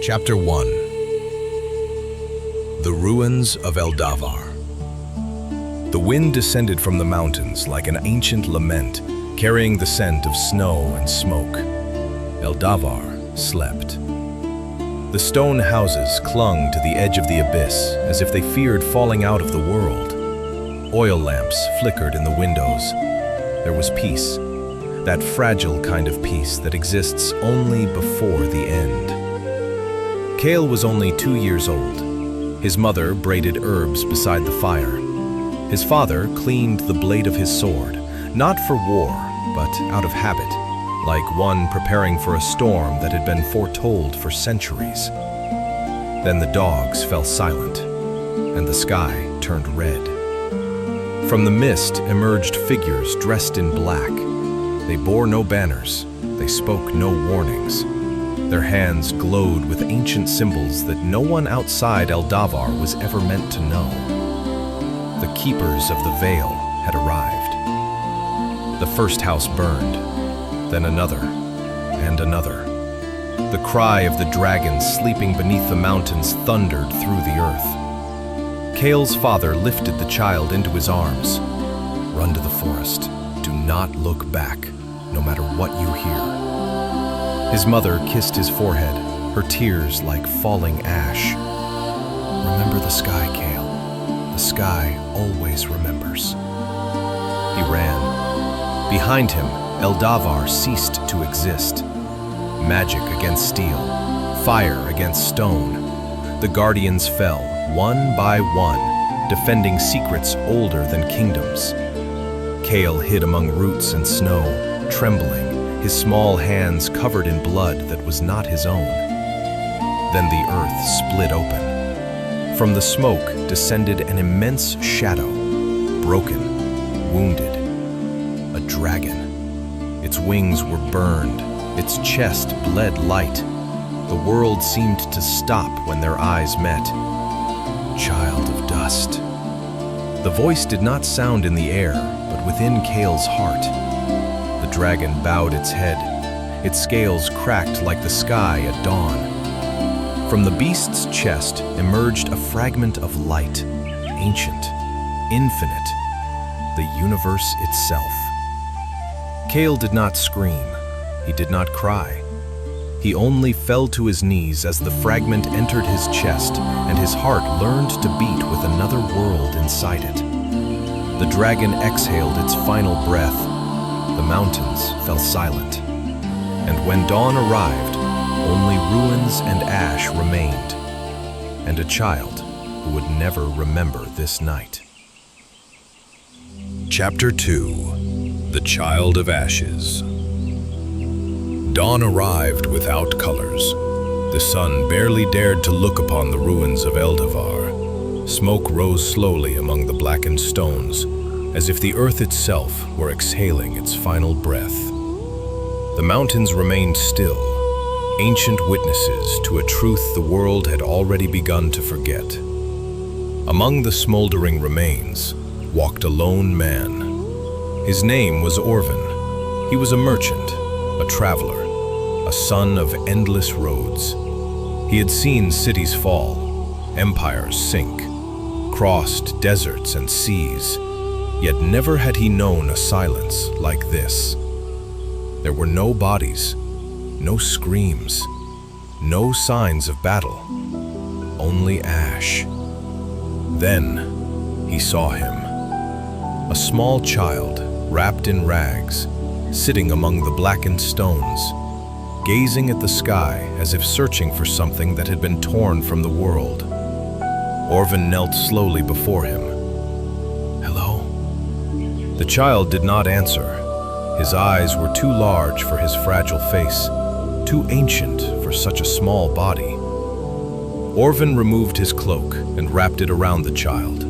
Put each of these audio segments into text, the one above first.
Chapter 1. The Ruins of Eldavar. The wind descended from the mountains like an ancient lament, carrying the scent of snow and smoke. Eldavar slept. The stone houses clung to the edge of the abyss as if they feared falling out of the world. Oil lamps flickered in the windows. There was peace, that fragile kind of peace that exists only before the end. Kale was only 2 years old. His mother braided herbs beside the fire. His father cleaned the blade of his sword, not for war, but out of habit, like one preparing for a storm that had been foretold for centuries. Then the dogs fell silent, and the sky turned red. From the mist emerged figures dressed in black. They bore no banners, they spoke no warnings. Their hands glowed with ancient symbols that no one outside Eldavar was ever meant to know. The keepers of the veil had arrived. The first house burned, then another, and another. The cry of the dragon sleeping beneath the mountains thundered through the earth. Kale's father lifted the child into his arms. Run to the forest. Do not look back, no matter what you hear. His mother kissed his forehead, her tears like falling ash. Remember the sky, Kale. The sky always remembers. He ran. Behind him, Eldavar ceased to exist. Magic against steel, fire against stone. The guardians fell, one by one, defending secrets older than kingdoms. Kale hid among roots and snow, trembling, his small hands covered in blood that was not his own. Then the earth split open. From the smoke descended an immense shadow, broken, wounded. A dragon. Its wings were burned, its chest bled light. The world seemed to stop when their eyes met. Child of dust. The voice did not sound in the air, but within Kale's heart. The dragon bowed its head. Its scales cracked like the sky at dawn. From the beast's chest emerged a fragment of light, ancient, infinite, the universe itself. Kale did not scream. He did not cry. He only fell to his knees as the fragment entered his chest and his heart learned to beat with another world inside it. The dragon exhaled its final breath. The mountains fell silent. And when dawn arrived, only ruins and ash remained, and a child who would never remember this night. Chapter 2. The Child of Ashes. Dawn arrived without colors. The sun barely dared to look upon the ruins of Eldavar. Smoke rose slowly among the blackened stones, as if the earth itself were exhaling its final breath. The mountains remained still, ancient witnesses to a truth the world had already begun to forget. Among the smoldering remains walked a lone man. His name was Orvan. He was a merchant, a traveler, a son of endless roads. He had seen cities fall, empires sink, crossed deserts and seas, yet never had he known a silence like this. There were no bodies, no screams, no signs of battle, only ash. Then he saw him, a small child wrapped in rags, sitting among the blackened stones, gazing at the sky as if searching for something that had been torn from the world. Orvan knelt slowly before him. Hello? The child did not answer. His eyes were too large for his fragile face, too ancient for such a small body. Orvan removed his cloak and wrapped it around the child.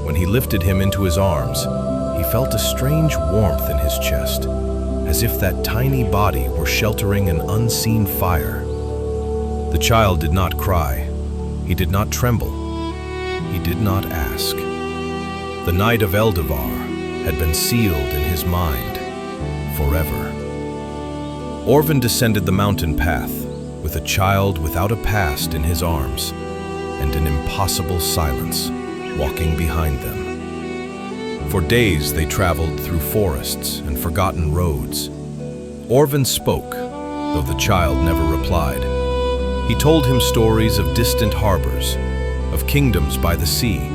When he lifted him into his arms, he felt a strange warmth in his chest, as if that tiny body were sheltering an unseen fire. The child did not cry. He did not tremble. He did not ask. The night of Eldavar had been sealed in his mind forever. Orvan descended the mountain path. with a child without a past in his arms and an impossible silence walking behind them. For days they traveled through forests and forgotten roads. Orvin spoke, though the child never replied. He told him stories of distant harbors, of kingdoms by the sea,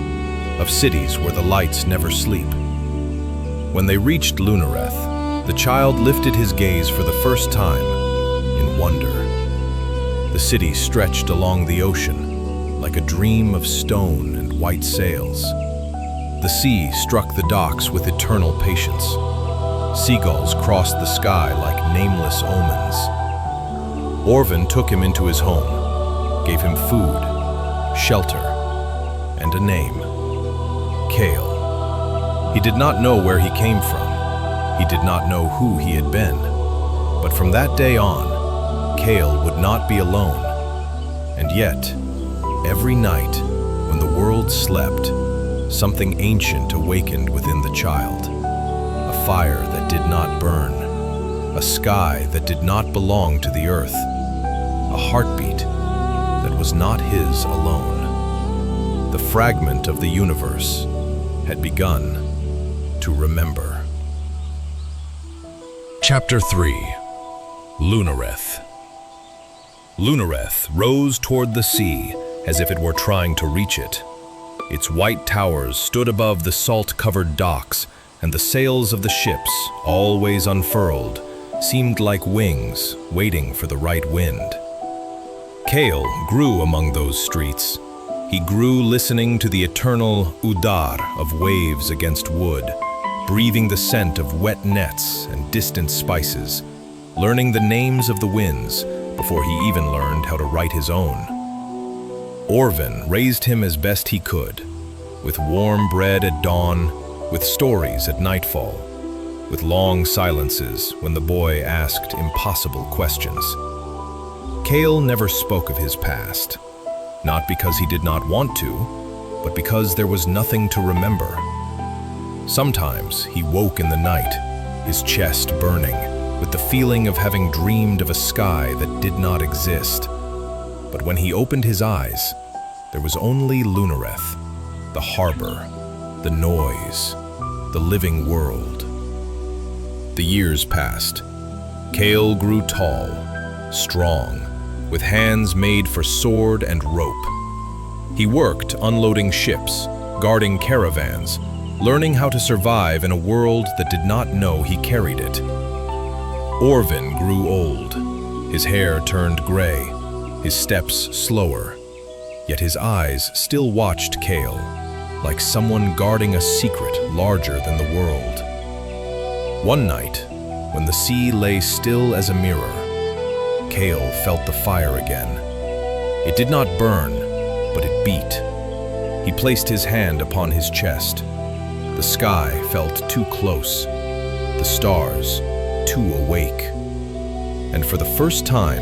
of cities where the lights never sleep. When they reached Lunareth, the child lifted his gaze for the first time in wonder. The city stretched along the ocean like a dream of stone and white sails. The sea struck the docks with eternal patience. Seagulls crossed the sky like nameless omens. Orvin took him into his home, gave him food, shelter, and a name, Kale. He did not know where he came from. He did not know who he had been. But from that day on, Kale would not be alone. And yet, every night, when the world slept, something ancient awakened within the child. A fire that did not burn, a sky that did not belong to the earth, a heartbeat that was not his alone. The fragment of the universe had begun to remember. Chapter 3. Lunareth. Lunareth rose toward the sea as if it were trying to reach it. Its white towers stood above the salt-covered docks, and the sails of the ships, always unfurled, seemed like wings waiting for the right wind. Kale grew among those streets. He grew listening to the eternal udar of waves against wood, breathing the scent of wet nets and distant spices, learning the names of the winds before he even learned how to write his own. Orvin raised him as best he could, with warm bread at dawn, with stories at nightfall, with long silences when the boy asked impossible questions. Kale never spoke of his past, not because he did not want to, but because there was nothing to remember. Sometimes he woke in the night, his chest burning, with the feeling of having dreamed of a sky that did not exist. But when he opened his eyes, there was only Lunareth, the harbor, the noise, the living world. The years passed. Kale grew tall, strong, with hands made for sword and rope. He worked unloading ships, guarding caravans, learning how to survive in a world that did not know he carried it. Orvin grew old. His hair turned gray, his steps slower, yet his eyes still watched Kale, like someone guarding a secret larger than the world. One night, when the sea lay still as a mirror, Kale felt the fire again. It did not burn, but it beat. He placed his hand upon his chest. The sky felt too close, the stars too awake. And for the first time,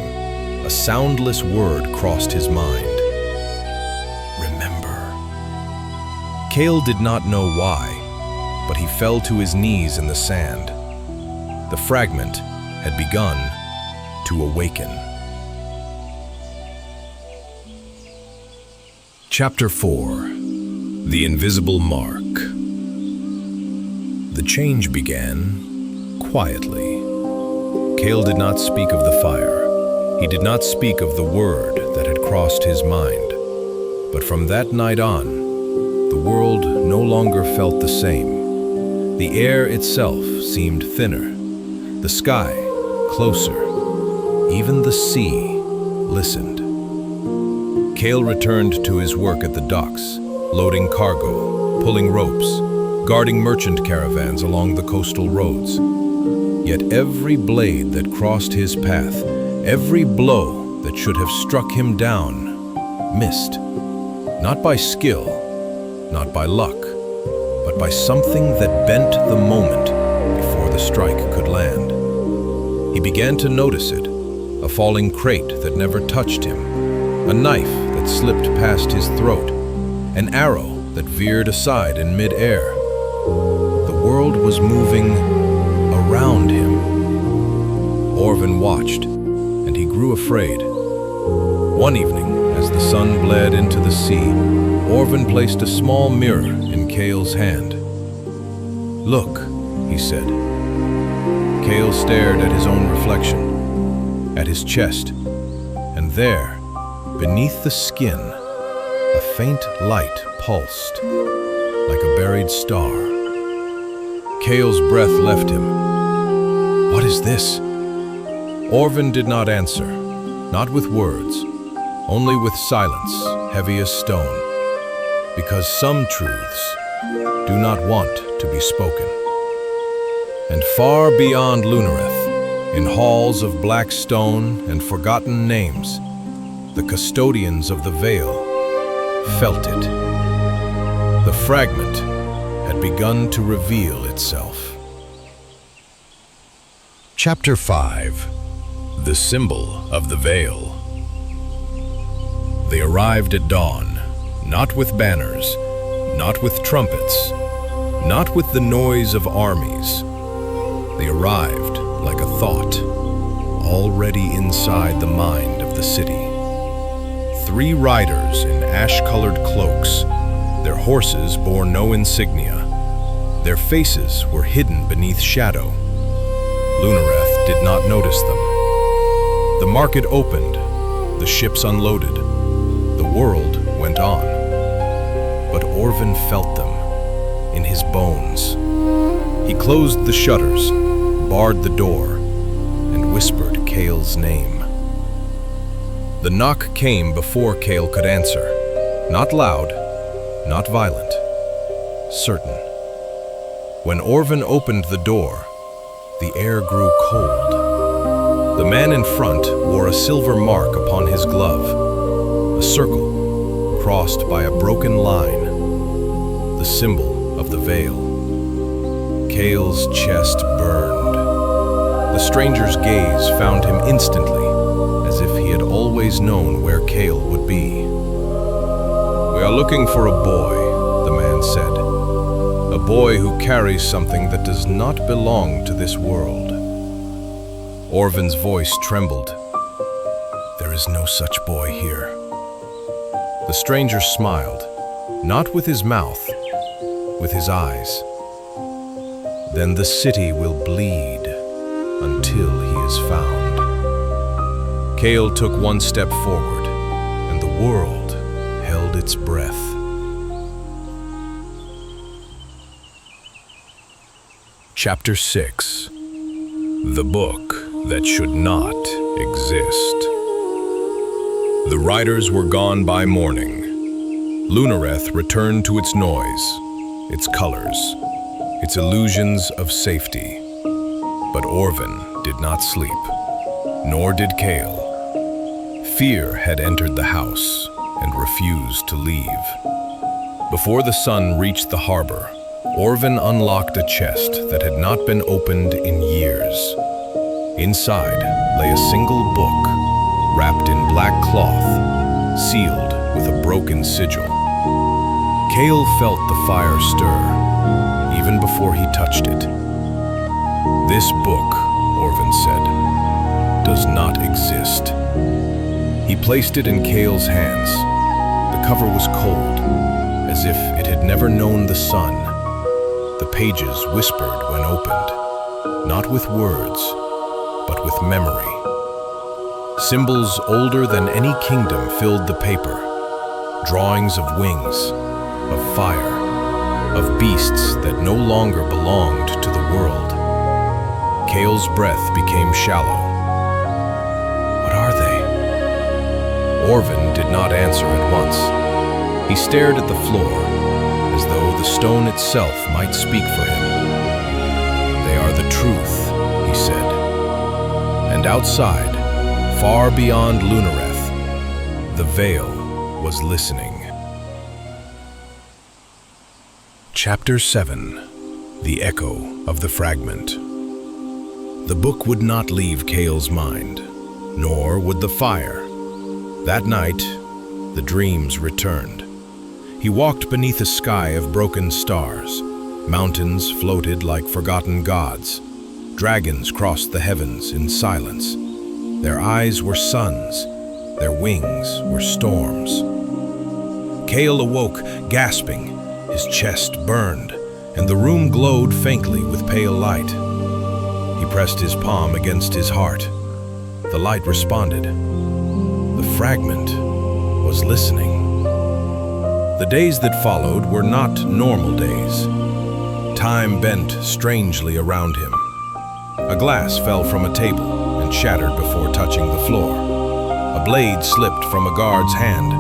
a soundless word crossed his mind. Remember. Kale did not know why, but he fell to his knees in the sand. The fragment had begun to awaken. Chapter 4. The Invisible Mark. The change began quietly. Kale did not speak of the fire. He did not speak of the word that had crossed his mind. But from that night on, the world no longer felt the same. The air itself seemed thinner, the sky closer. Even the sea listened. Kale returned to his work at the docks, loading cargo, pulling ropes, guarding merchant caravans along the coastal roads. Yet every blade that crossed his path, every blow that should have struck him down, missed. Not by skill, not by luck, but by something that bent the moment before the strike could land. He began to notice it, a falling crate that never touched him, a knife that slipped past his throat, an arrow that veered aside in mid-air. The world was moving around him. Orvin watched, and he grew afraid. One evening, as the sun bled into the sea, Orvin placed a small mirror in Kale's hand. "Look," he said. Kale stared at his own reflection, at his chest, and there, beneath the skin, a faint light pulsed, like a buried star. Kale's breath left him. "What is this?" Orvin did not answer, not with words, only with silence, heavy as stone, because some truths do not want to be spoken. And far beyond Lunareth, in halls of black stone and forgotten names, the custodians of the veil felt it. The fragment had begun to reveal itself. Chapter 5. The Symbol of the Veil. They arrived at dawn, not with banners, not with trumpets, not with the noise of armies. They arrived like a thought, already inside the mind of the city. 3 riders in ash-colored cloaks. Their horses bore no insignia. Their faces were hidden beneath shadow. Lunareth did not notice them. The market opened, the ships unloaded, the world went on. But Orvin felt them, in his bones. He closed the shutters, barred the door, and whispered Kale's name. The knock came before Kale could answer. Not loud, not violent, certain. When Orvin opened the door, the air grew cold. The man in front wore a silver mark upon his glove, a circle crossed by a broken line, the symbol of the veil. Kale's chest burned. The stranger's gaze found him instantly, as if he had always known where Kale would be. "We are looking for a boy," the man said. "A boy who carries something that does not belong to this world." Orvin's voice trembled. "There is no such boy here." The stranger smiled, not with his mouth, with his eyes. "Then the city will bleed until he is found." Kale took one step forward, and the world held its breath. Chapter 6. The Book That Should Not Exist. The riders were gone by morning. Lunareth returned to its noise, its colors, its illusions of safety. But Orvin did not sleep, nor did Kale. Fear had entered the house and refused to leave. Before the sun reached the harbor, Orvin unlocked a chest that had not been opened in years. Inside lay a single book, wrapped in black cloth, sealed with a broken sigil. Kale felt the fire stir, even before he touched it. "This book," Orvin said, "does not exist." He placed it in Kale's hands. The cover was cold, as if it had never known the sun. The pages whispered when opened, not with words, but with memory. Symbols older than any kingdom filled the paper. Drawings of wings, of fire, of beasts that no longer belonged to the world. Kale's breath became shallow. "What are they?" Orvin did not answer at once. He stared at the floor, as though the stone itself might speak for him. "They are the truth," he said. And outside, far beyond Lunareth, the veil was listening. Chapter 7. The Echo of the Fragment. The book would not leave Kale's mind, nor would the fire. That night, the dreams returned. He walked beneath a sky of broken stars. Mountains floated like forgotten gods. Dragons crossed the heavens in silence. Their eyes were suns, Their wings were storms. Kale awoke, gasping. His chest burned, and the room glowed faintly with pale light. He pressed his palm against his heart. The light responded. The fragment was listening. The days that followed were not normal days. Time bent strangely around him. A glass fell from a table and shattered before touching the floor. A blade slipped from a guard's hand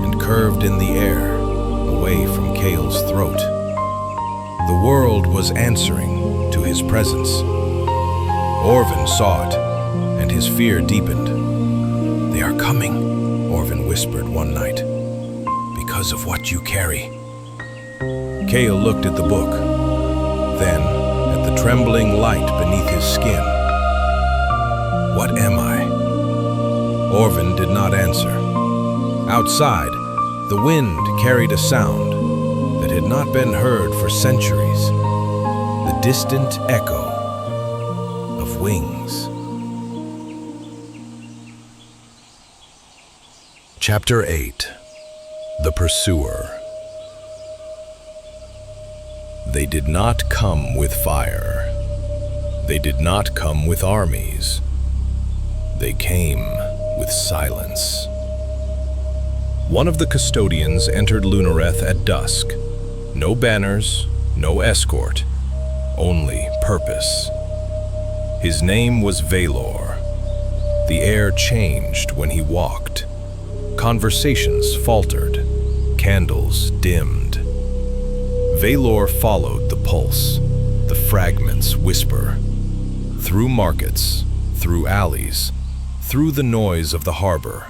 and curved in the air, away from Kale's throat. The world was answering to his presence. Orvin saw it, and his fear deepened. "They are coming," Orvin whispered one night, "because of what you carry." Kale looked at the book, then at the trembling light beneath his skin. "What am I?" Orvin did not answer. Outside, the wind carried a sound that had not been heard for centuries, the distant echo of wings. Chapter 8. The Pursuer. They did not come with fire. They did not come with armies. They came with silence. One of the custodians entered Lunareth at dusk. No banners, no escort, only purpose. His name was Valor. The air changed when he walked. Conversations faltered, candles dimmed. Valor followed the pulse, the fragments whisper. Through markets, through alleys, through the noise of the harbor.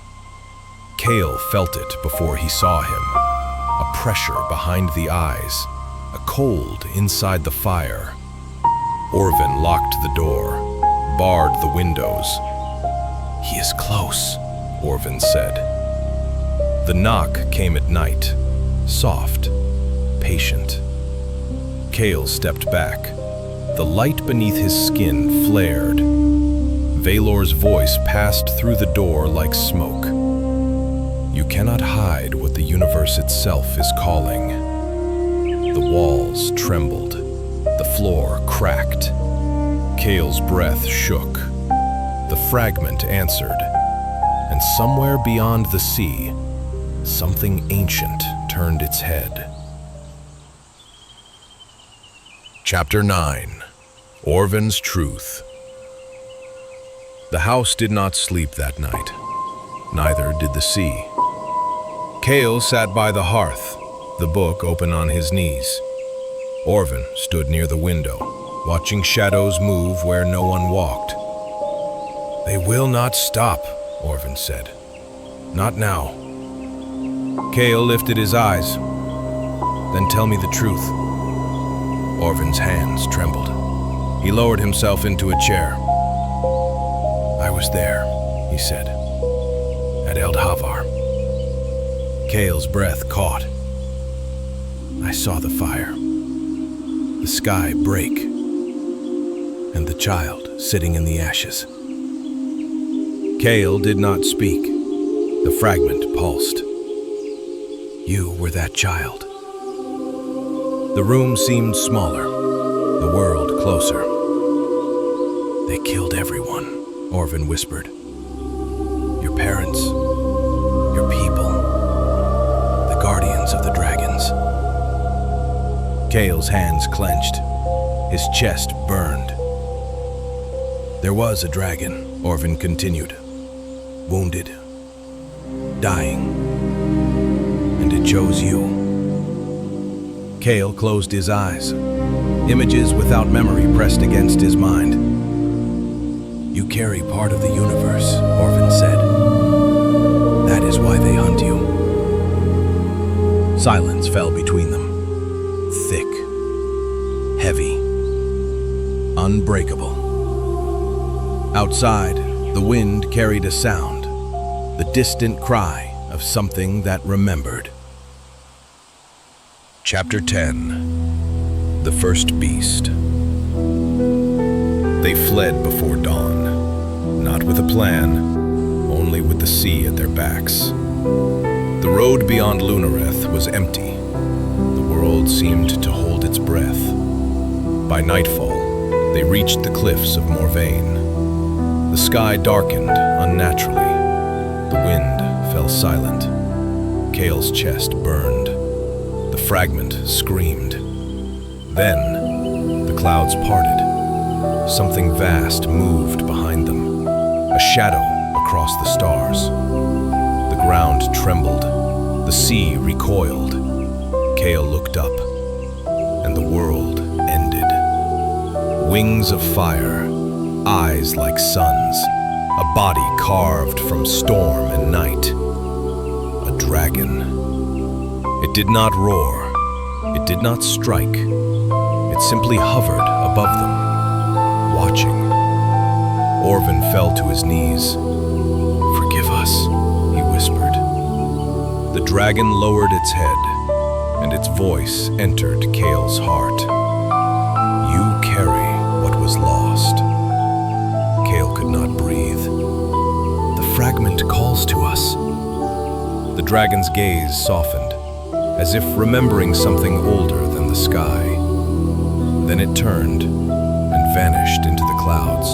Kale felt it before he saw him. A pressure behind the eyes, a cold inside the fire. Orvin locked the door, barred the windows. "He is close," Orvin said. The knock came at night, soft, patient. Kale stepped back. The light beneath his skin flared. Valor's voice passed through the door like smoke. "You cannot hide what the universe itself is calling." The walls trembled. The floor cracked. Kale's breath shook. The fragment answered. And somewhere beyond the sea, something ancient turned its head. Chapter 9. Orvin's Truth. The house did not sleep that night. Neither did the sea. Kale sat by the hearth, the book open on his knees. Orvin stood near the window, watching shadows move where no one walked. "They will not stop," Orvin said. "Not now." Kale lifted his eyes. "Then tell me the truth." Orvin's hands trembled. He lowered himself into a chair. "I was there," he said, "at Eldhavar." Kale's breath caught. "I saw the fire, the sky break, and the child sitting in the ashes." Kale did not speak. The fragment pulsed. "You were that child." The room seemed smaller, the world closer. "They killed everyone," Orvin whispered. "Your parents, your people, the guardians of the dragons." Kale's hands clenched. His chest burned. "There was a dragon," Orvin continued. "Wounded, dying, and it chose you." Kale closed his eyes. Images without memory pressed against his mind. "You carry part of the universe," Orvin said. "That is why they hunt you." Silence fell between them. Thick, heavy, unbreakable. Outside, the wind carried a sound, the distant cry of something that remembered. Chapter 10. The First Beast. They fled before dawn, not with a plan, only with the sea at their backs. The road beyond Lunareth was empty. The world seemed to hold its breath. By nightfall, they reached the cliffs of Morvain. The sky darkened unnaturally. The wind fell silent. Kale's chest burned. The fragment screamed. Then, the clouds parted. Something vast moved behind them, a shadow across the stars. The ground trembled. The sea recoiled. Kale looked up, and the world ended. Wings of fire, eyes like suns, a body carved from storm and night. A dragon. It did not roar. It did not strike. It simply hovered above them, watching. Orvin fell to his knees. "Forgive us," he whispered. The dragon lowered its head, and its voice entered Kale's heart. "You carry what was lost." Kale could not breathe. "The fragment calls to us." The dragon's gaze softened, as if remembering something older than the sky. Then it turned and vanished into the clouds.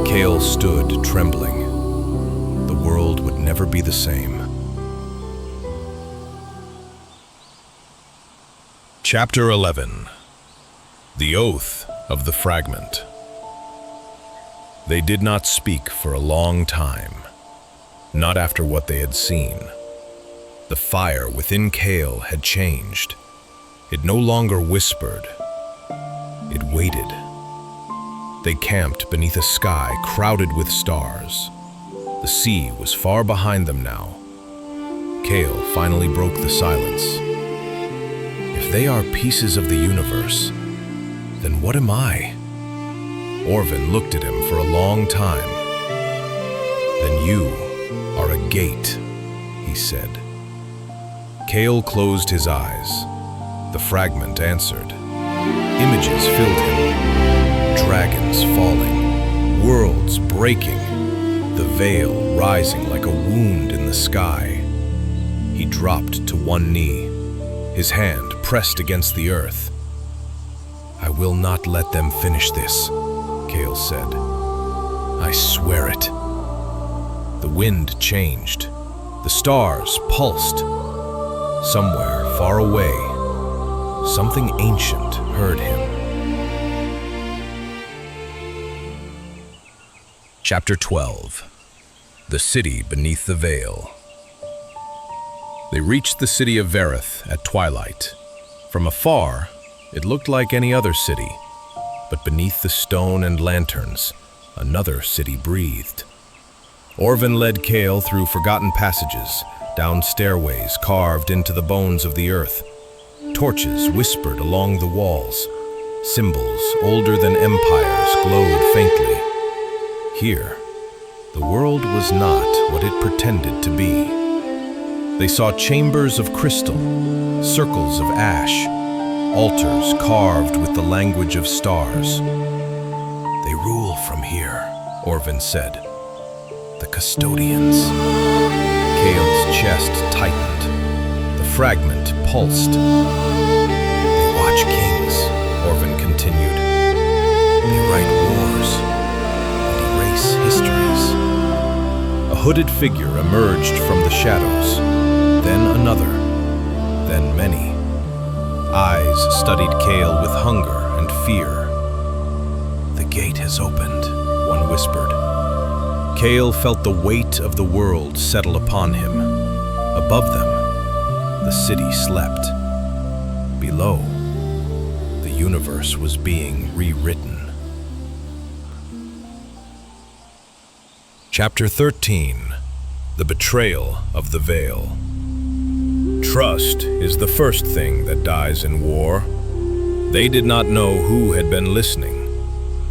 Kale stood trembling. The world would never be the same. Chapter 11. The Oath of the Fragment. They did not speak for a long time, not after what they had seen. The fire within Kale had changed. It no longer whispered. It waited. They camped beneath a sky crowded with stars. The sea was far behind them now. Kale finally broke the silence. "If they are pieces of the universe, then what am I?" Orvin looked at him for a long time. "Then you are a gate," he said. Kale closed his eyes. The fragment answered. Images filled him. Dragons falling, worlds breaking, the veil rising like a wound in the sky. He dropped to one knee, his hand pressed against the earth. "I will not let them finish this," Kale said. "I swear it." The wind changed. The stars pulsed. Somewhere far away, something ancient heard him. Chapter 12. The City Beneath the Veil. They reached the city of Verith at twilight. From afar, it looked like any other city, but beneath the stone and lanterns, another city breathed. Orvin led Kale through forgotten passages, down stairways carved into the bones of the earth. Torches whispered along the walls. Symbols older than empires glowed faintly. Here, the world was not what it pretended to be. They saw chambers of crystal, circles of ash, altars carved with the language of stars. "They rule from here," Orvin said. "The custodians." Kale's chest tightened. The fragment pulsed. "They watch kings," Orvin continued. "They write wars and erase histories." A hooded figure emerged from the shadows, then another, then many. Eyes studied Kale with hunger and fear. "The gate has opened," one whispered. Kale felt the weight of the world settle upon him. Above them, the city slept. Below, the universe was being rewritten. Chapter 13. The Betrayal of the Veil. Trust is the first thing that dies in war. They did not know who had been listening.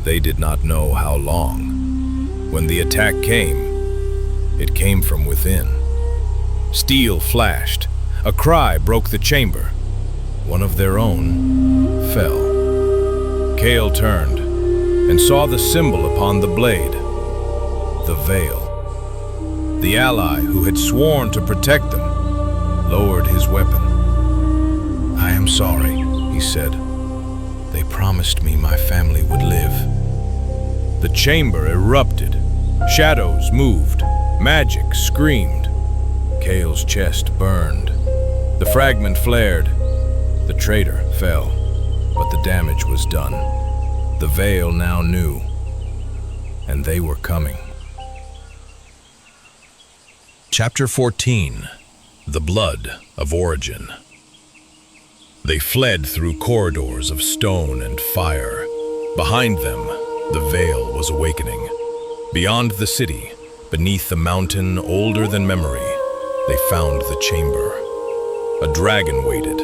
They did not know how long. When the attack came, it came from within. Steel flashed. A cry broke the chamber. One of their own fell. Kale turned and saw the symbol upon the blade. The veil. The ally who had sworn to protect them lowered his weapon. "I am sorry," he said. "They promised me my family would live." The chamber erupted. Shadows moved. Magic screamed. Kale's chest burned. The fragment flared. The traitor fell, but the damage was done. The Veil now knew, and they were coming. Chapter 14. The Blood of Origin. They fled through corridors of stone and fire. Behind them, the Veil was awakening. Beyond the city, beneath the mountain older than memory, they found the chamber. A dragon waited,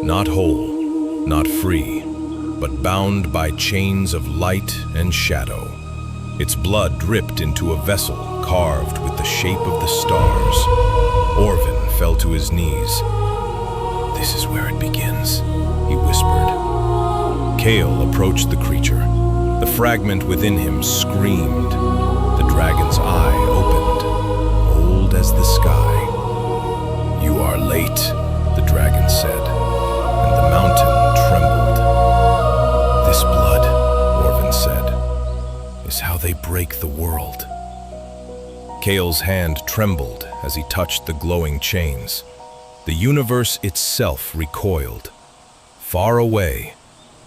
not whole, not free, but bound by chains of light and shadow. Its blood dripped into a vessel carved with the shape of the stars. Orvin fell to his knees. "This is where it begins," he whispered. Kale approached the creature. The fragment within him screamed. The dragon's eye opened, old as the sky. "You are late," the dragon said, and the mountain trembled. "This blood," Orvin said, "is how they break the world." Kale's hand trembled as he touched the glowing chains. The universe itself recoiled. Far away,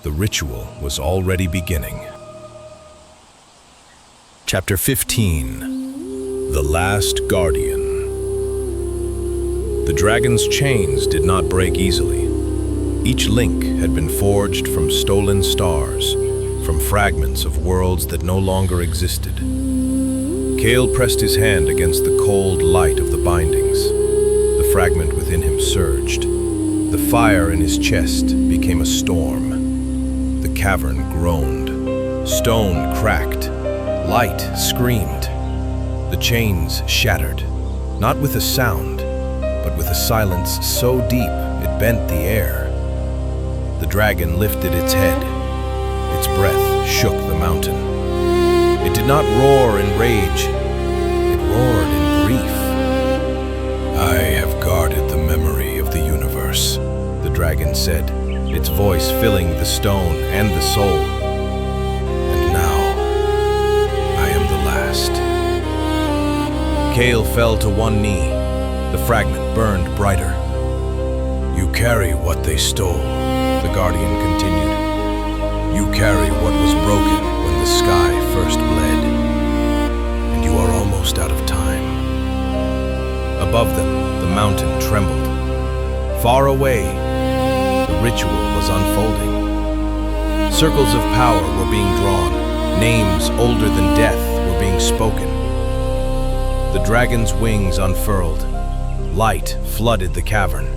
the ritual was already beginning. Chapter 15. The Last Guardian. The dragon's chains did not break easily. Each link had been forged from stolen stars, from fragments of worlds that no longer existed. Kale pressed his hand against the cold light of the bindings. The fragment within him surged. The fire in his chest became a storm. The cavern groaned. Stone cracked. Light screamed. The chains shattered, not with a sound, but with a silence so deep it bent the air. The dragon lifted its head. Its breath shook the mountain. It did not roar in rage. It roared in grief. "I have guarded the memory of the universe," the dragon said, its voice filling the stone and the soul. "And now, I am the last." Kale fell to one knee. The fragment burned brighter. "You carry what they stole," the guardian continued. "You carry what was broken when the sky first bled. And you are almost out of time." Above them, the mountain trembled. Far away, the ritual was unfolding. Circles of power were being drawn. Names older than death were being spoken. The dragon's wings unfurled. Light flooded the cavern.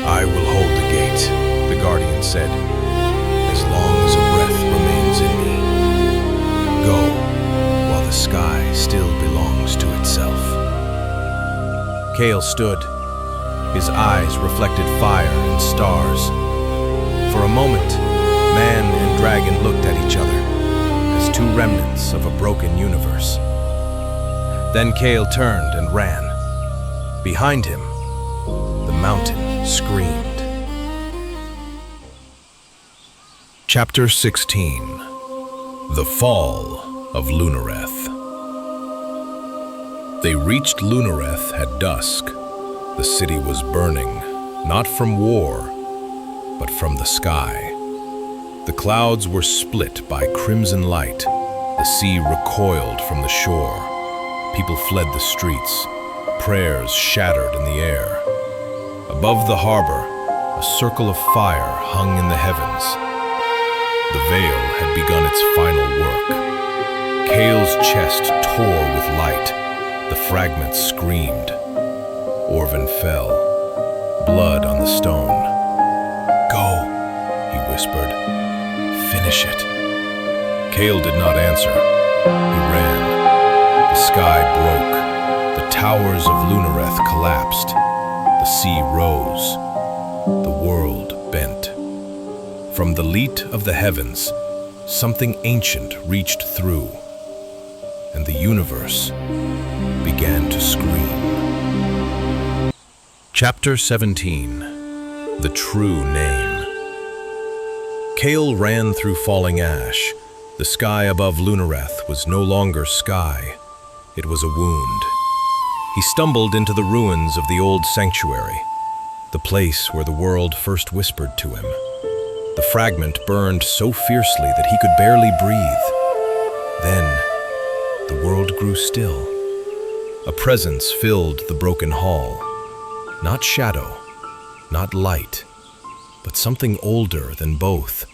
"I will hold the gate," the guardian said, "as long as a breath remains in me. Go, while the sky still belongs to itself." Kale stood. His eyes reflected fire and stars. For a moment, man and dragon looked at each other as two remnants of a broken universe. Then Kale turned and ran. Behind him, the mountain screamed. Chapter 16. The Fall of Lunareth. They reached Lunareth at dusk. The city was burning, not from war, but from the sky. The clouds were split by crimson light. The sea recoiled from the shore. People fled the streets. Prayers shattered in the air. Above the harbor, a circle of fire hung in the heavens. The Veil had begun its final work. Kale's chest tore with light. The fragments screamed. Orvin fell, blood on the stone. "Go," he whispered. "Finish it." Kale did not answer. He ran. The sky broke. The towers of Lunareth collapsed. The sea rose. The world bent. From the leat of the heavens, something ancient reached through, and the universe began to scream. Chapter 17. The True Name. Kale ran through falling ash. The sky above Lunareth was no longer sky. It was a wound. He stumbled into the ruins of the old sanctuary, the place where the world first whispered to him. The fragment burned so fiercely that he could barely breathe. Then, the world grew still. A presence filled the broken hall. Not shadow, not light, but something older than both.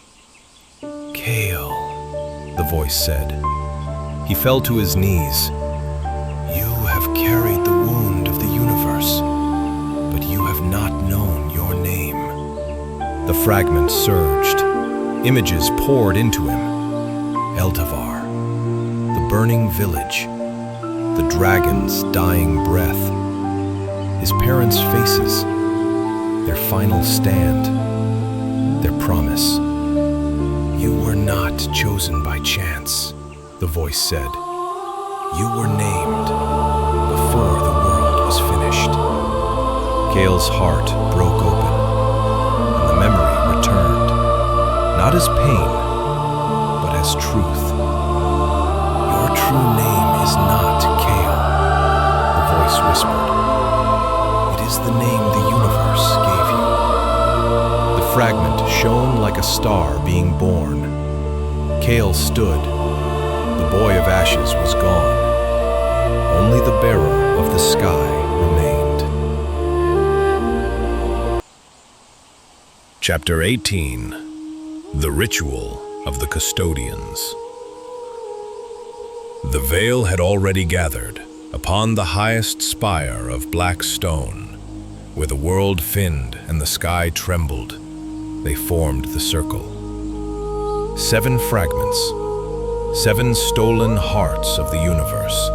"Kale," the voice said. He fell to his knees. "You have carried the wound of the universe, but you have not known your name." The fragment surged. Images poured into him. Eldavar, the burning village, the dragon's dying breath, his parents' faces, their final stand, their promise. "You were not chosen by chance," the voice said. "You were named before the world was finished." Kale's heart broke open, and the memory returned, not as pain, but as truth. "Your true name is not Kale," the voice whispered. "It is the name the universe gave you." The fragment shone like a star being born. Kale stood. The boy of ashes was gone. Only the bearer of the sky remained. Chapter 18. The Ritual of the Custodians. The veil had already gathered upon the highest spire of black stone, where the world finned and the sky trembled. They formed the circle. 7 fragments, 7 stolen hearts of the universe,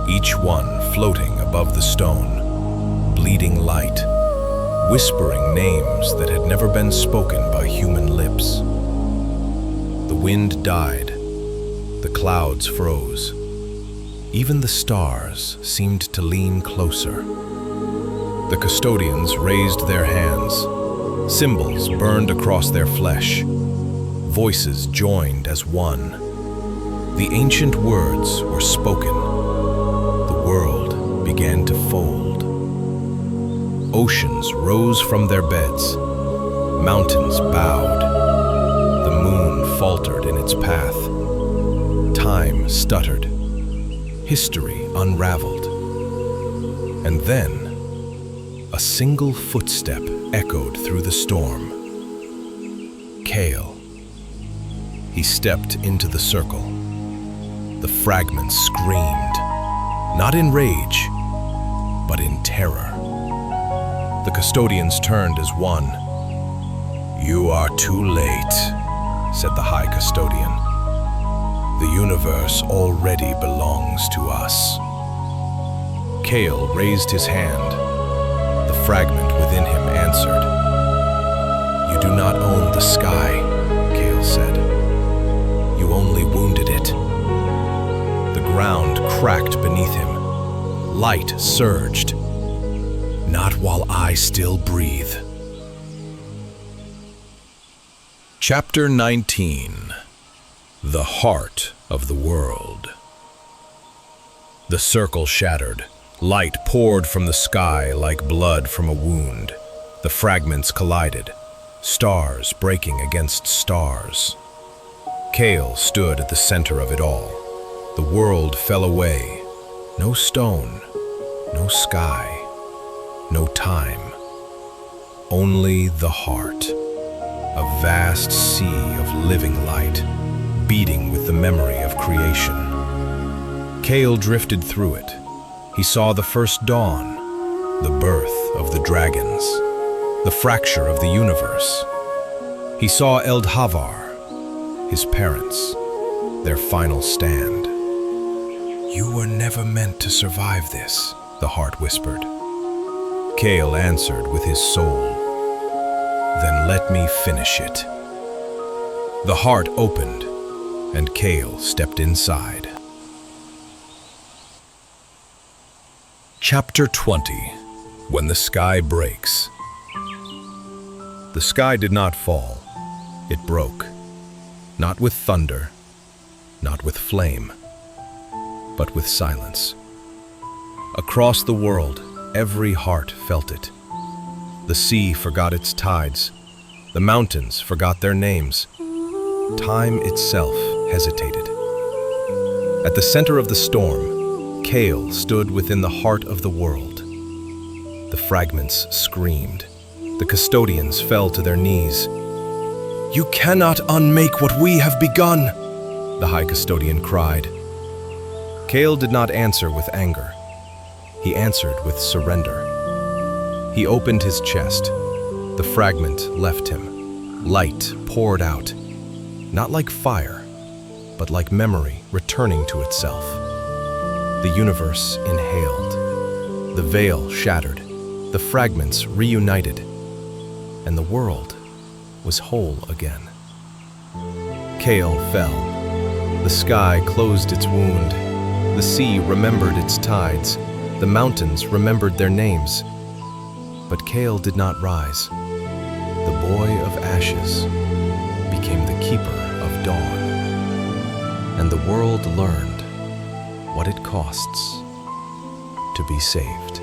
each one floating above the stone, bleeding light, whispering names that had never been spoken by human lips. The wind died. The clouds froze. Even the stars seemed to lean closer. The custodians raised their hands. Symbols burned across their flesh. Voices joined as one. The ancient words were spoken. The world began to fold. Oceans rose from their beds. Mountains bowed. The moon faltered in its path. Time stuttered. History unraveled. And then, a single footstep echoed through the storm. Kale. He stepped into the circle. The fragments screamed, not in rage, but in terror. The custodians turned as one. "You are too late," said the High Custodian. "The universe already belongs to us." Kale raised his hand. The fragment within him answered. "You do not own the sky," Kale said. "You only wounded it." The ground cracked beneath him. Light surged. "Not while I still breathe." Chapter 19. The Heart of the World. The circle shattered. Light poured from the sky like blood from a wound. The fragments collided, stars breaking against stars. Kale stood at the center of it all. The world fell away. No stone, no sky, no time. Only the heart. A vast sea of living light, beating with the memory of creation. Kale drifted through it. He saw the first dawn, the birth of the dragons, the fracture of the universe. He saw Eldavar, his parents, their final stand. "You were never meant to survive this," the heart whispered. Kale answered with his soul. "Then let me finish it." The heart opened, and Kale stepped inside. Chapter 20. When the Sky Breaks. The sky did not fall. It broke. Not with thunder, not with flame, but with silence. Across the world, every heart felt it. The sea forgot its tides. The mountains forgot their names. Time itself hesitated. At the center of the storm, Kale stood within the heart of the world. The fragments screamed. The custodians fell to their knees. "You cannot unmake what we have begun," the High Custodian cried. Kale did not answer with anger. He answered with surrender. He opened his chest. The fragment left him. Light poured out, not like fire, but like memory returning to itself. The universe inhaled. The veil shattered. The fragments reunited. And the world was whole again. Kale fell. The sky closed its wound. The sea remembered its tides. The mountains remembered their names. But Kale did not rise. The boy of ashes became the keeper of dawn. And the world learned what it costs to be saved.